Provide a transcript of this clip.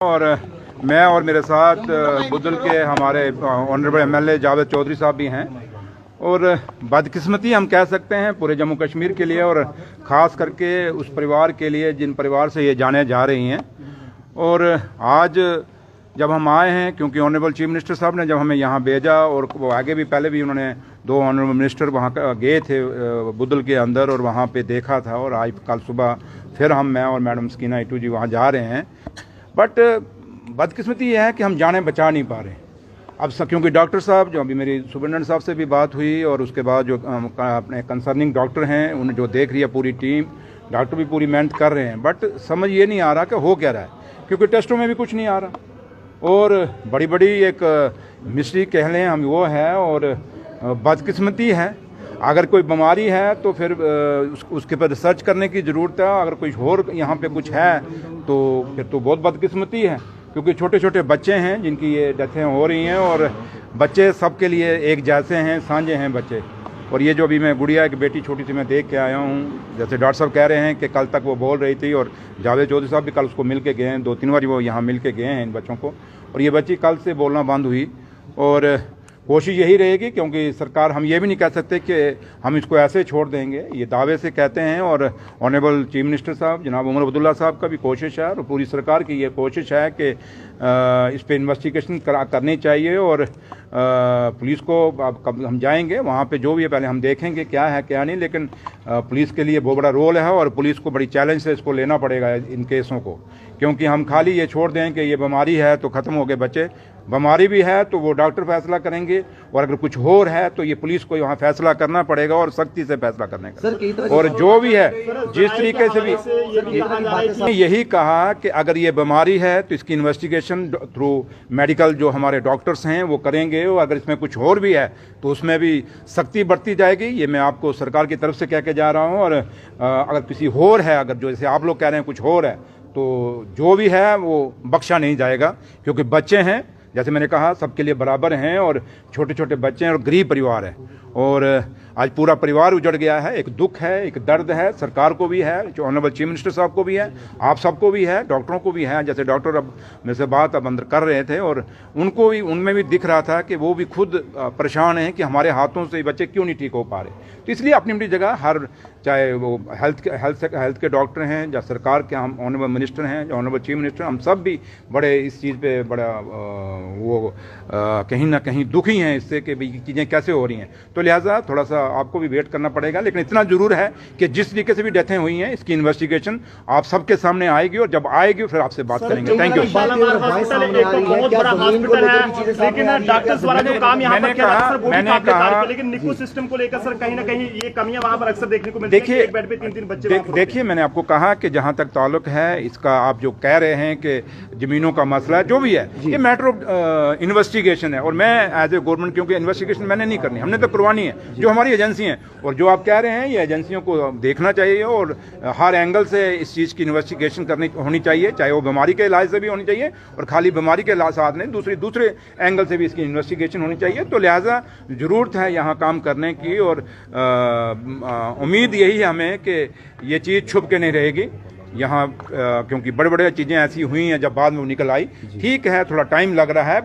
और मैं और मेरे साथ बुदल के हमारे ऑनरेबल एमएलए जावेद चौधरी साहब भी हैं। और बदकिस्मती हम कह सकते हैं पूरे जम्मू कश्मीर के लिए और ख़ास करके उस परिवार के लिए जिन परिवार से ये जाने जा रही हैं। और आज जब हम आए हैं, क्योंकि ऑनरेबल चीफ मिनिस्टर साहब ने जब हमें यहाँ भेजा, और वो आगे भी पहले भी उन्होंने 2 ऑनरेबल मिनिस्टर वहाँ गए थे बुदल के अंदर और वहाँ पे देखा था, और आज कल सुबह फिर मैं और मैडम सकीना इटू जी वहाँ जा रहे हैं। बट बदकिस्मती ये है कि हम जाने बचा नहीं पा रहे अब क्योंकि डॉक्टर साहब, जो अभी मेरी सुपरिटेंडेंट साहब से भी बात हुई और उसके बाद जो अपने कंसर्निंग डॉक्टर हैं उन्हें जो देख रही है पूरी टीम, डॉक्टर भी पूरी मेहनत कर रहे हैं, बट समझ ये नहीं आ रहा कि हो क्या रहा है, क्योंकि टेस्टों में भी कुछ नहीं आ रहा। और बड़ी बड़ी एक मिस्ट्री कह लें हम वो है, और बदकिस्मती है। अगर कोई बीमारी है तो फिर उसके पर रिसर्च करने की ज़रूरत है। अगर कोई और यहाँ पे कुछ है तो फिर तो बहुत बदकिस्मती है, क्योंकि छोटे छोटे बच्चे हैं जिनकी ये डेथें हो रही हैं, और बच्चे सबके लिए एक जैसे हैं, साझे हैं बच्चे। और ये जो अभी मैं गुड़िया एक बेटी छोटी सी मैं देख के आया हूँ, जैसे डॉक्टर साहब कह रहे हैं कि कल तक वो बोल रही थी, और जावेद चौधरी साहब भी कल उसको मिल के गए हैं, 2-3 बार वो यहाँ मिल के गए हैं इन बच्चों को, और ये बच्ची कल से बोलना बंद हुई। और कोशिश यही रहेगी, क्योंकि सरकार, हम ये भी नहीं कह सकते कि हम इसको ऐसे छोड़ देंगे, ये दावे से कहते हैं। और ऑनरेबल चीफ मिनिस्टर साहब जनाब उमर अब्दुल्ला साहब का भी कोशिश है, और पूरी सरकार की ये कोशिश है कि इस पर इन्वेस्टिगेशन करनी चाहिए। और पुलिस को कब हम जाएंगे वहाँ पे जो भी है पहले हम देखेंगे क्या है क्या नहीं, लेकिन पुलिस के लिए बहुत बड़ा रोल है, और पुलिस को बड़ी चैलेंज से इसको लेना पड़ेगा इन केसों को, क्योंकि हम खाली ये छोड़ दें कि ये बीमारी है तो ख़त्म हो गए बच्चे। बीमारी भी है तो वो डॉक्टर फैसला करेंगे, और अगर कुछ और है तो ये पुलिस को वहाँ फैसला करना पड़ेगा, और सख्ती से फैसला करने का। और जो भी है जिस तरीके से भी यही कहा कि अगर ये बीमारी है तो इसकी इन्वेस्टिगेशन थ्रू मेडिकल जो हमारे डॉक्टर्स हैं वो करेंगे, और अगर इसमें कुछ और भी है तो उसमें भी सख्ती बरती जाएगी। ये मैं आपको सरकार की तरफ से कह के जा रहा हूँ। और अगर किसी और है, अगर जो जैसे आप लोग कह रहे हैं कुछ और है, तो जो भी है वो बख्शा नहीं जाएगा, क्योंकि बच्चे हैं, जैसे मैंने कहा, सबके लिए बराबर हैं, और छोटे छोटे बच्चे हैं, और गरीब परिवार है। और आज पूरा परिवार उजड़ गया है। एक दुख है, एक दर्द है, सरकार को भी है, जो ऑनरेबल चीफ मिनिस्टर साहब को भी है, आप सबको भी है, डॉक्टरों को भी है। जैसे डॉक्टर अब मेरे से बात अब अंदर कर रहे थे, और उनको भी, उनमें भी दिख रहा था कि वो भी खुद परेशान हैं कि हमारे हाथों से बच्चे क्यों नहीं ठीक हो पा रहे। तो इसलिए अपनी अपनी जगह हर, चाहे वो हेल्थ के डॉक्टर हैं या सरकार के हम ऑनरेबल मिनिस्टर हैं, ऑनरेबल चीफ मिनिस्टर, हम सब भी बड़े इस चीज़ पे बड़ा कहीं ना कहीं दुखी हैं इससे कि भाई चीज़ें कैसे हो रही हैं। तो लिहाजा थोड़ा सा आपको भी वेट करना पड़ेगा, लेकिन इतना जरूर है कि जिस तरीके से भी डेथें हुई हैं इसकी इन्वेस्टिगेशन आप सबके सामने आएगी, और जब आएगी फिर आपसे बात करेंगे। Thank you. देखिए मैंने आपको कहा कि जहां तक ताल्लुक है इसका, आप जो कह रहे हैं कि जमीनों का मसला है, जो भी है, ये मैटर ऑफ इन्वेस्टिगेशन है। और मैं एज ए गवर्नमेंट, क्योंकि इन्वेस्टिगेशन मैंने नहीं करनी, हमने तो करवानी है, जो हमारी एजेंसी हैं। और जो आप कह रहे हैं ये एजेंसियों को देखना चाहिए, और हर एंगल से इस चीज़ की इन्वेस्टिगेशन करनी होनी चाहिए, चाहे वो बीमारी के इलाज से भी होनी चाहिए, और खाली बीमारी के साथ नहीं, दूसरे एंगल से भी इसकी इन्वेस्टिगेशन होनी चाहिए। तो लिहाजा ज़रूरत है यहाँ काम करने की, और उम्मीद यही है हमें कि ये चीज़ छुप के नहीं रहेगी यहाँ, क्योंकि बड़े बड़े चीज़ें ऐसी हुई हैं जब बाद में निकल आई। ठीक है, थोड़ा टाइम लग रहा है।